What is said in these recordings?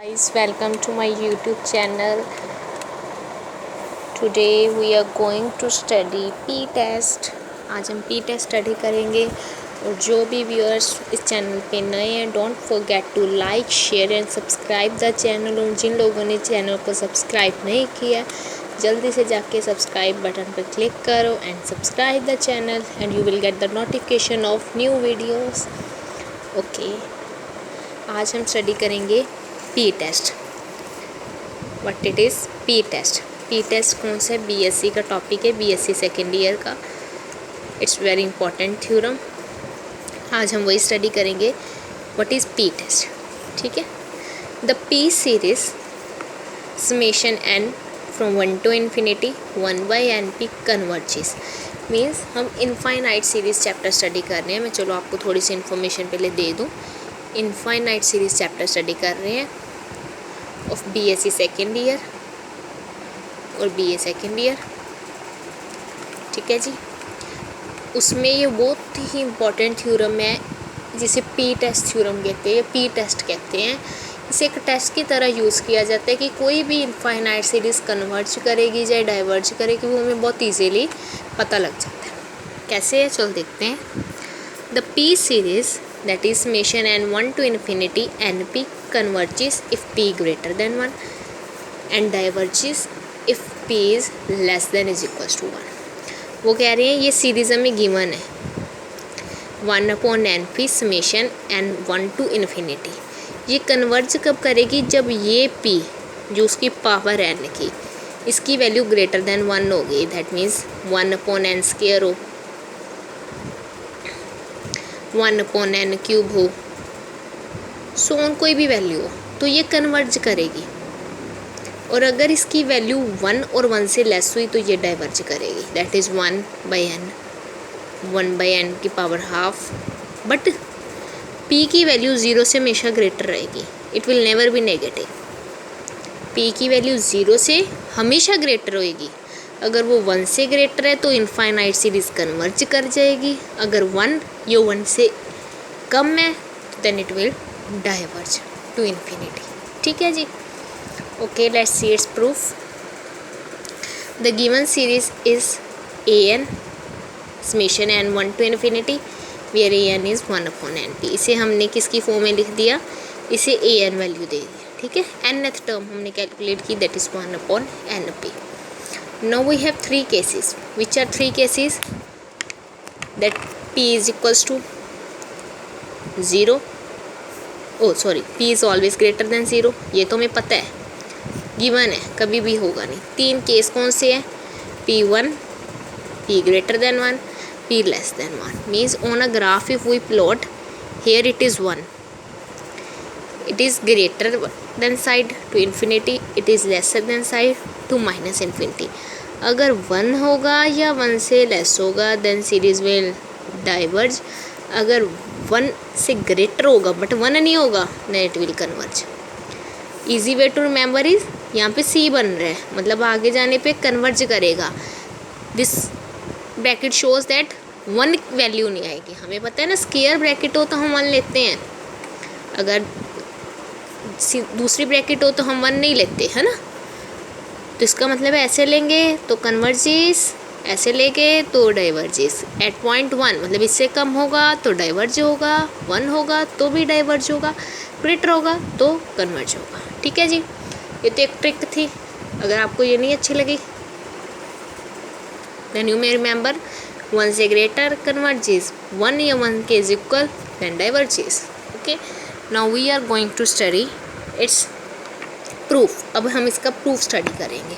Guys, welcome to my YouTube channel. Today we are going to study P test. आज हम P test study करेंगे और जो भी व्यूअर्स इस चैनल पे नए हैं don't forget to like share and subscribe the channel. और जिन लोगों ने चैनल को सब्सक्राइब नहीं किया जल्दी से जाके सब्सक्राइब बटन पर क्लिक करो and subscribe the channel and you will get the notification of new videos. Okay, आज हम स्टडी करेंगे P test. What it is P test? P test कौन सा है? बीएससी का टॉपिक है, बीएससी सेकेंड ईयर का। It's very important theorem. आज हम वही स्टडी करेंगे। What is P test? ठीक है। The P series summation n from 1 to infinity 1 by np converges. Means हम इनफाइनाइट सीरीज चैप्टर स्टडी कर रहे हैं। मैं चलो आपको थोड़ी सी इन्फॉर्मेशन पहले दे दूँ। इनफाइनाइट सीरीज चैप्टर स्टडी कर रहे हैं ऑफ बीएससी सेकेंड ईयर और बीए सेकेंड ईयर। ठीक है जी। उसमें ये बहुत ही इम्पोर्टेंट थ्योरम है जिसे पी टेस्ट थ्योरम कहते हैं, पी टेस्ट कहते हैं। इसे एक टेस्ट की तरह यूज़ किया जाता है कि कोई भी इनफाइनाइट सीरीज़ कन्वर्ज करेगी या डाइवर्ज करेगी वो हमें बहुत ईजीली पता लग जाता है। कैसे है चलो देखते हैं। The P series that is summation n 1 to infinity np converges if p greater than 1 and diverges if p is less than is equals to 1। वो कह रहे हैं ये सीरीज़ हमें गिवन है 1 upon np summation n 1 to infinity। ये converge कब करेगी? जब ये p जो उसकी पावर n की इसकी वैल्यू ग्रेटर देन 1 होगी। That means 1 upon n square हो, 1 upon n क्यूब हो, सो ऑन कोई भी वैल्यू हो तो ये कन्वर्ज करेगी। और अगर इसकी वैल्यू 1 और 1 से लेस हुई तो ये डाइवर्ज करेगी। That is 1 by n, 1 by n की पावर हाफ। बट p की वैल्यू 0 से हमेशा ग्रेटर रहेगी। It will never be negative. p की वैल्यू 0 से हमेशा ग्रेटर होएगी। अगर वो 1 से ग्रेटर है तो इनफाइनाइट सीरीज़ कन्वर्ज कर जाएगी। अगर 1 ये 1 से कम है तो then it will diverge to infinity. ठीक है जी। Okay, let's see its proof. The given series is an summation n 1 to infinity where an is 1 upon np। इसे हमने किसकी फॉर्म में लिख दिया? इसे an वैल्यू दे दिया। ठीक है। nth टर्म हमने कैलकुलेट की, that is 1 upon np। Now we have 3 cases. Which are 3 cases? That p is equals to 0. Oh sorry, p is always greater than 0. ये तो हमें पता है, गिवन है, कभी भी होगा नहीं। 3 केस कौन से हैं? p1, p greater than 1, p less than 1। Means on a graph if we plot, here it is 1. It is greater than side to infinity, it is lesser than side to minus infinity। अगर 1 होगा या 1 से less होगा then series will diverge. अगर 1 से greater होगा but 1 नहीं होगा then it will converge. Easy way to remember is यहाँ पे सी बन रहा है, मतलब आगे जाने पे कन्वर्ज करेगा। This bracket shows that 1 value नहीं आएगी। हमें पता है ना, स्क्वायर ब्रैकेट हो तो हम 1 लेते हैं, अगर दूसरी ब्रैकेट हो तो हम 1 नहीं लेते, है ना। तो इसका मतलब है ऐसे लेंगे तो कन्वर्जेस, ऐसे लेंगे तो डाइवर्जेस। एट पॉइंट 1 मतलब इससे कम होगा तो डाइवर्ज होगा, 1 होगा तो भी डाइवर्ज होगा, ग्रेटर होगा तो कन्वर्ज होगा। ठीक है जी। ये तो एक ट्रिक थी। अगर आपको ये नहीं अच्छी लगी देन यू मे रिमेंबर 1 से ग्रेटर कन्वर्जेस, 1 या 1 के is equal then diverges. Okay, now we are going to study its proof. अब हम इसका प्रूफ स्टडी करेंगे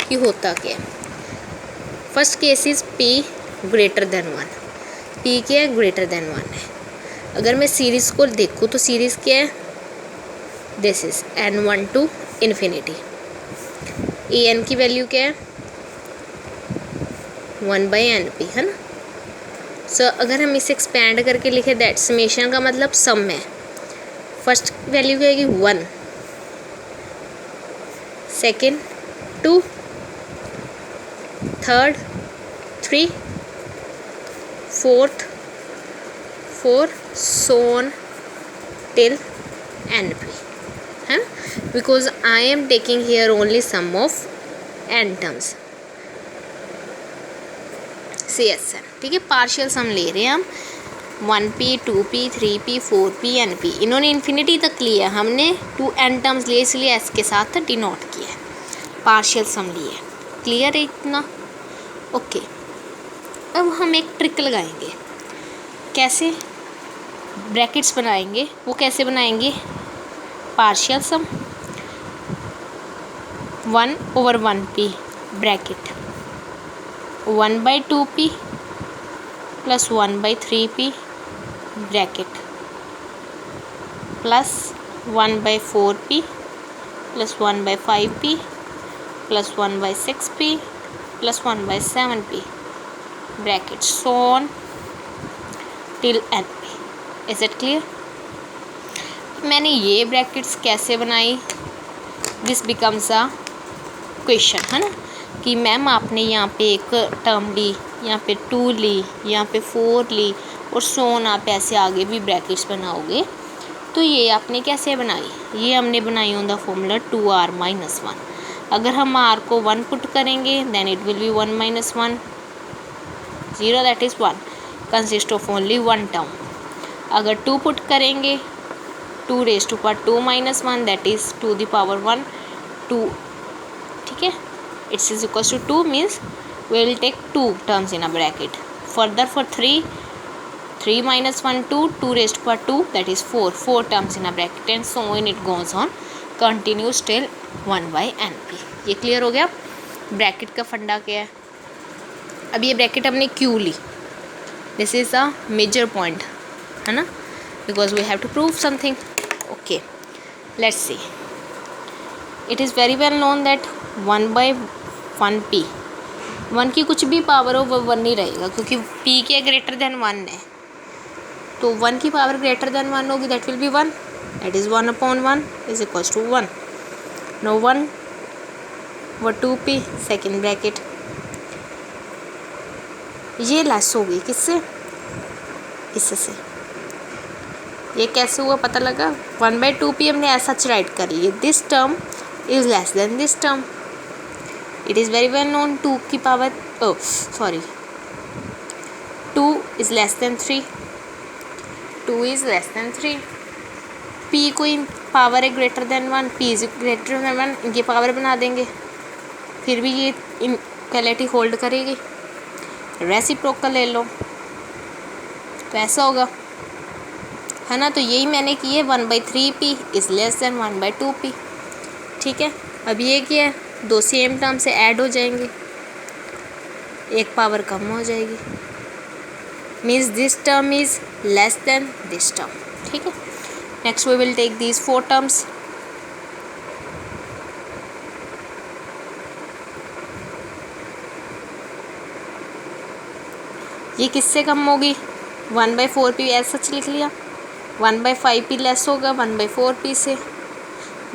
कि होता क्या है। First case is p greater than 1। p क्या है? ग्रेटर देन 1 है। अगर मैं सीरीज़ को देखूँ तो सीरीज़ क्या है? This is n 1 to infinity। an की वैल्यू क्या है? 1 by np, है ना। सो अगर हम इसे एक्सपैंड करके लिखे दैट समेशन का मतलब सम है। फर्स्ट वैल्यू क्या है? 1, second 2, third 3, fourth 4, so on till np, है। because I am taking here only sum of n terms, CSN, ठीक है। पार्शियल सम ले रहे हैं हम 1p 2p 3p 4p np, इन्होंने इन्फिनिटी तक लिया, हमने 2n टर्म्स लिए इसलिए s के साथ डिनोट किया है, पार्शियल सम लिए। क्लियर है इतना? ओके। अब हम एक ट्रिक लगाएंगे, कैसे ब्रैकेट्स बनाएंगे, वो कैसे बनाएंगे? Partial sum 1/1p bracket 1/2p plus 1/3p bracket plus 1/4p plus 1/5p plus 1/6p plus 1/7p bracket so on till np। Is it clear? मैंने ये ब्रैकेट्स कैसे बनाई, दिस बिकम्स अ क्वेश्चन, है ना, कि मैम आपने यहाँ पे एक टर्म ली, यहाँ पे 2 ली, यहाँ पे 4 ली और सो ऑन, आप ऐसे आगे भी ब्रैकेट्स बनाओगे। तो ये आपने कैसे बनाई? ये हमने बनाई ऑन द फॉर्मूला 2r - 1। अगर हम r को 1 पुट करेंगे then it will be 1 - 1 0, that is 1, consist of only 1 term. अगर 2 पुट करेंगे 2 raised to power 2 - 1, that is 2 the power 1 2, ठीक है। It's is equal to 2 means we will take 2 terms in a bracket. Further for 3 minus 1 2 raised to power 2, that is 4 terms in a bracket, and so on it goes on continues till 1/np। ये clear हो गया bracket का फंडा क्या है। अब ये bracket हमने क्यों ली, this is a major point, है ना, because we have to prove something. Okay, let's see. It is very well known that 1/1p, 1 की कुछ भी पावर हो वो 1 नहीं रहेगा, क्योंकि p के ग्रेटर देन 1 है, तो 1 की पावर ग्रेटर देन 1 होगी, that will be 1, that is 1/1 is equal to 1। No 1/2p second bracket, ये लेस होगी किससे? इससे। ये कैसे हुआ पता लगा? 1/2p हमने ऐसा राइट कर लिए, this term is less than this term. It is very well known 2 की power 2 is less than 3, 2 is less than 3। p कोई पावर है greater than 1, p is greater than 1, इनकी पावर बना देंगे, फिर भी ये इक्वालिटी होल्ड करेगी। रेसिप्रोकल ले लो तो ऐसा होगा, है ना। तो यही मैंने की है 1/3p is less then 1/2p, ठीक है। अब ये क्या है, 2 सेम टर्म से ऐड हो जाएंगे, एक पावर कम हो जाएगी, means this term is less than this term, ठीक है। Next we will take these 4 terms. ये किससे कम होगी? 1/4p ऐसा सच लिख लिया, 1/5p लेस होगा 1/4p से,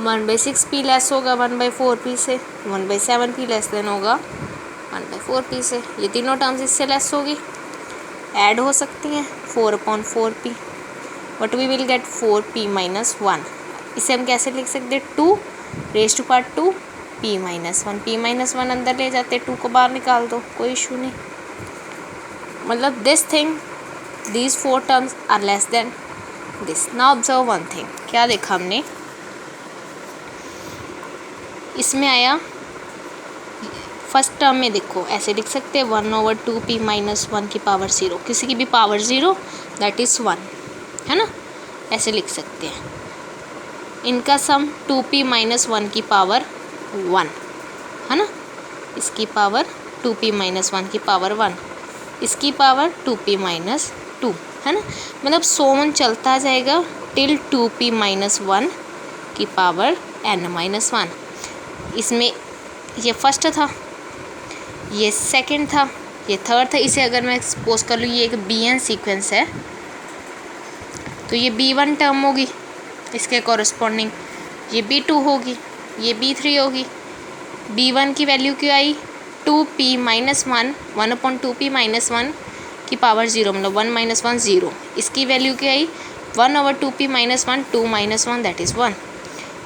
1/6p लेस होगा 1/4p से, 1/7p लेस देन होगा 1/4p से। ये तीनों टर्म्स इससे लेस होगी, ऐड हो सकती हैं 4/4p, but we will get 4p - 1। इसे हम कैसे लिख सकते हैं? 2 raised to power 2 p - 1, p - 1 अंदर ले जाते, 2 को बाहर निकाल दो, कोई इशू नहीं। मतलब this thing, these 4 terms are less than this. Now observe one thing, क्या देखा हमने इसमें आया, फर्स्ट टर्म में देखो ऐसे लिख सकते हैं 1/2p - 1 की पावर 0, किसी की भी पावर 0 दैट इज़ 1, है ना, ऐसे लिख सकते हैं। इनका सम 2p - 1 की पावर 1, है ना, इसकी पावर 2p - 1 की पावर 1, इसकी पावर 2p - 2, है ना। मतलब सोन चलता जाएगा टिल 2p - 1 की पावर n - 1। इसमें ये फर्स्ट था, ये सेकंड था, ये थर्ड था। इसे अगर मैं सपोज कर लूँ ये एक bn सीक्वेंस है, तो ये b1 टर्म होगी, इसके कॉरस्पॉन्डिंग ये b2 होगी, ये b3 होगी। b1 की वैल्यू क्या आई? 2p - 1 1/2p - 1 की पावर 0, मतलब 1 - 1 0। इसकी वैल्यू क्या आई? 1/2p - 1 2 - 1 that is 1।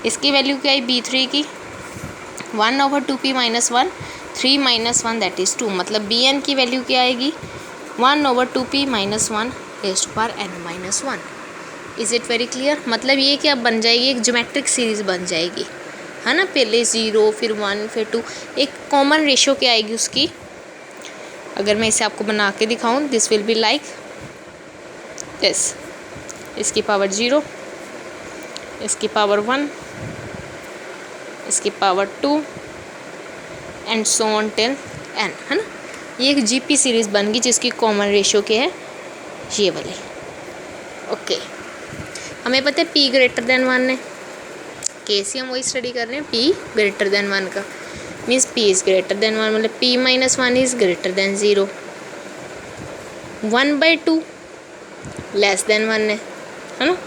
इसकी वैल्यू क्या आई B3 की 1/2p minus 1, 3 minus 1 that is 2, मतलब Bn की वैल्यू क्या आएगी 1/2p minus 1 raised to power n minus 1। Is it very clear? मतलब ये क्या बन जाएगी, एक ज्योमेट्रिक सीरीज़ बन जाएगी, है ना। पहले 0 फिर 1 फिर 2, एक कॉमन रेशो क्या आएगी उसकी। अगर मैं इसे आपको बना के दिखाऊं, this will be like this, इसकी पावर 0, इसकी पावर 1, इसकी power 2 and so on till n, है ना। ये एक जीपी सीरीज़ बन गई जिसकी कॉमन रेशो क्या है, ये वाली। ओके, हमें पता है p ग्रेटर देन 1 है, केस ही हम वही स्टडी कर रहे हैं, p ग्रेटर देन 1 का means p is greater than 1, मतलब p minus 1 is greater then 0। 1/2 less than 1 है ना।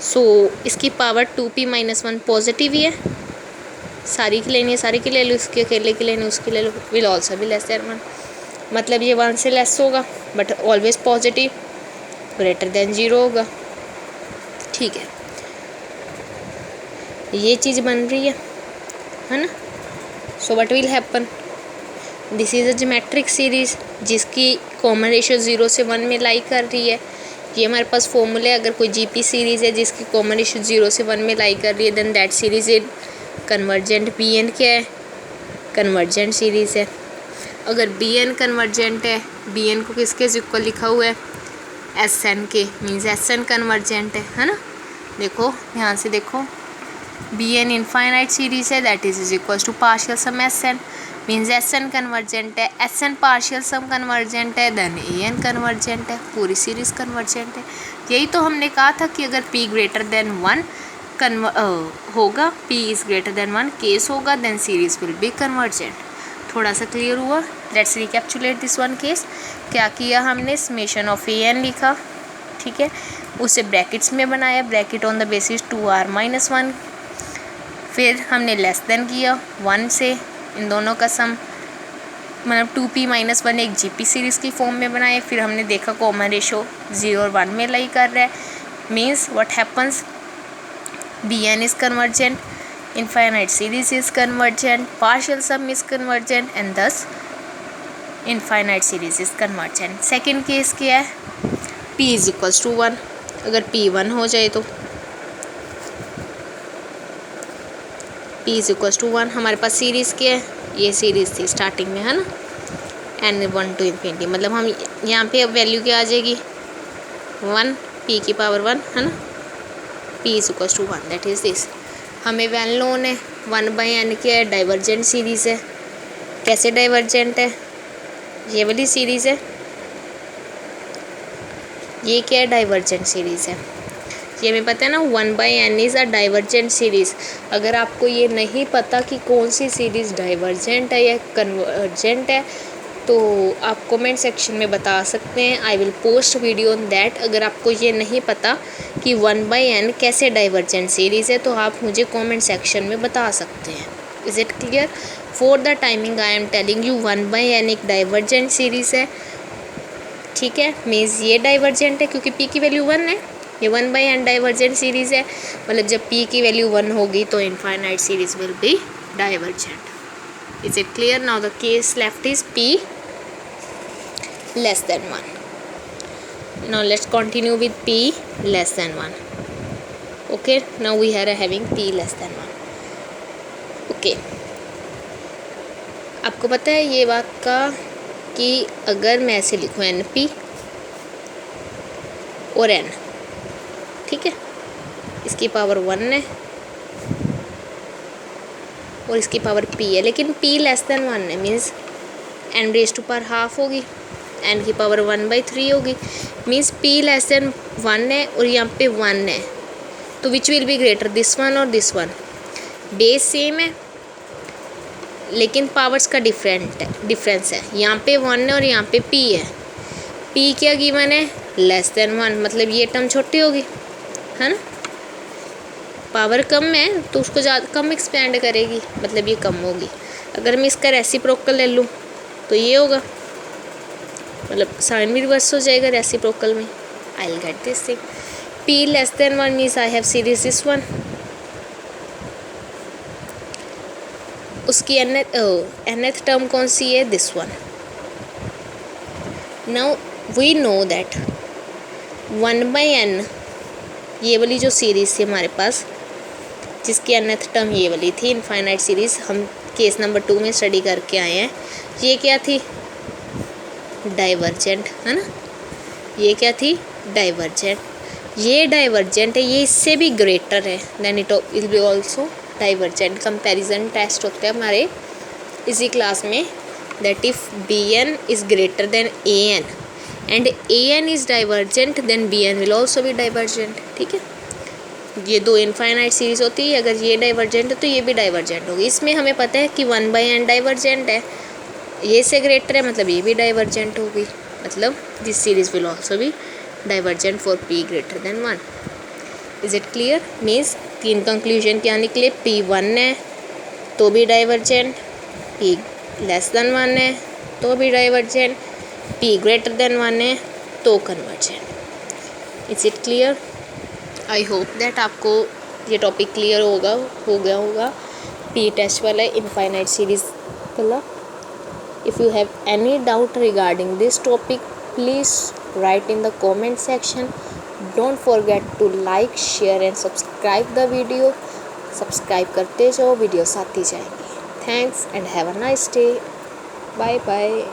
सो इसकी पावर 2p माइनस 1 पॉजिटिव ही है, सारी की लेनी है, सारी की ले लो, इसके अकेले की लेनी उसकी ले लो, विल ऑल्सो भी लेस देन 1, मतलब ये 1 से लेस होगा but always positive, greater than 0 होगा। ठीक है, ये चीज़ बन रही है ना। So what will happen, this is a geometric series जिसकी कॉमन रेशियो 0 से 1 में लाई कर रही है। ये हमारे पास फॉर्मूला है, अगर कोई जीपी सीरीज़ है जिसकी कॉमन रेशियो 0 से 1 में लाई कर रही है then that series is convergent. Bn क्या है, कन्वर्जेंट सीरीज़ है। अगर Bn कन्वर्जेंट है, Bn को किसके इक्वल लिखा हुआ है, Sn के, मीन्स Sn कन्वर्जेंट है ना। देखो ध्यान से देखो, Bn इनफाइनाइट सीरीज़ है that is equal to partial sum Sn, means Sn convergent है, Sn पार्शियल सम कन्वर्जेंट है, देन An कन्वर्जेंट है, पूरी सीरीज़ कन्वर्जेंट है। यही तो हमने कहा था कि अगर p ग्रेटर देन 1 होगा, p is greater than 1 case होगा, then series will be convergent. थोड़ा सा क्लियर हुआ? Let's recapitulate this one case. क्या किया हमने, समेशन ऑफ An लिखा, ठीक है, उसे ब्रैकेट्स में बनाया, bracket on the basis 2r minus 1, फिर हमने लेस देन किया 1 से, इन दोनों का सम मतलब 2p माइनस 1 एक जीपी सीरीज़ की फॉर्म में बनाए, फिर हमने देखा कॉमन रेशो 0 और 1 में लाई कर रहा है, means what happens, Bn is convergent, infinite series is convergent, partial sum is convergent and thus infinite series is convergent। Second case क्या है, p is equals to 1, अगर p 1 हो जाए तो p is equals to 1, हमारे पास series क्या है, ये सीरीज़ थी स्टार्टिंग में, है ना, n 1 to infinity, मतलब हम यहाँ पे अब वैल्यू क्या आ जाएगी 1, p की पावर 1, है ना, p is equals to 1 that is this. हमें वेल नोन है 1/n क्या है, डाइवर्जेंट सीरीज़ है। कैसे डाइवर्जेंट है, ये वाली सीरीज़ है, ये क्या है, डाइवर्जेंट सीरीज़ है। ये हमें पता है ना 1/n is a divergent series. अगर आपको ये नहीं पता कि कौन सी सीरीज़ डाइवर्जेंट है या कन्वर्जेंट है तो आप कमेंट सेक्शन में बता सकते हैं, I will post video on that. अगर आपको ये नहीं पता कि 1/n कैसे डाइवर्जेंट सीरीज़ है तो आप मुझे कमेंट सेक्शन में बता सकते हैं। Is it clear? For the timing I am telling you 1/n एक डाइवर्जेंट सीरीज़ है, ठीक है, मीन्स ये डाइवर्जेंट है क्योंकि p की वैल्यू 1 है, ये 1/n डाइवर्जेंट सीरीज़ है, मतलब जब p की वैल्यू 1 होगी तो infinite series will B divergent. Is it clear? Now the case left is p less than 1. Now let's continue with p less than 1. Okay, now we are having p less than 1. Okay, आपको पता है ये बात का कि अगर मैं ऐसे लिखूँ np और n, ठीक है, इसकी पावर 1 है और इसकी पावर p है, लेकिन p लेस देन 1 है, means n raise to power half होगी, n की पावर 1/3 होगी, मीन्स p लेस देन 1 है और यहाँ पे 1 है, तो which will be greater, this one और दिस वन। बेस सेम है लेकिन पावर्स का डिफरेंस है, यहाँ पे 1 है और यहाँ पे p है। p क्या गिवन है, लेस देन 1, मतलब ये टर्म छोटी होगी, है ना, पावर कम है तो उसको ज़्यादा कम एक्सपेंड करेगी, मतलब ये कम होगी। अगर मैं इसका रेसिप्रोकल ले लूँ तो ये होगा, मतलब साइन भी रिवर्स हो जाएगा रेसिप्रोकल में। I will get this thing, p less than 1 means I have series this one, उसकी nth टर्म कौन सी है, this one. Now we know that 1/n, ये वाली जो सीरीज़ थी हमारे पास जिसकी nth टर्म ये वाली थी, इनफाइनाइट सीरीज़, हम केस नंबर 2 में स्टडी करके आए हैं। ये क्या थी, डाइवर्जेंट, है ना, ये क्या थी, डाइवर्जेंट। ये डाइवर्जेंट है, ये इससे भी ग्रेटर है, then it will be also divergent. Comparison test होते हैं हमारे इसी क्लास में, that if bn is greater than an and an is divergent then bn will also be divergent. ठीक है, ये दो इनफाइनाइट सीरीज होती है, अगर ये डाइवर्जेंट है तो ये भी डाइवर्जेंट होगी। इसमें हमें पता है कि 1/n डाइवर्जेंट है, ये से ग्रेटर है, मतलब ये भी डाइवर्जेंट होगी, मतलब this series will also be divergent for p greater than 1। Is it clear? Means तीन कंक्लूजन क्या निकले, p1 है तो भी डाइवर्जेंट, p लेस देन 1 है तो भी डाइवर्जेंट, p ग्रेटर देन 1 है तो convergent. Is it clear? I hope that आपको ये टॉपिक क्लियर हो गया होगा, p टेस्ट वाला, इनफाइनाइट सीरीज वाला। If you have any doubt regarding this topic, please write in the comment section. Don't forget to like, share and subscribe the video. Subscribe करते जाओ, videos आती जाएंगी। Thanks and have a nice day. Bye bye.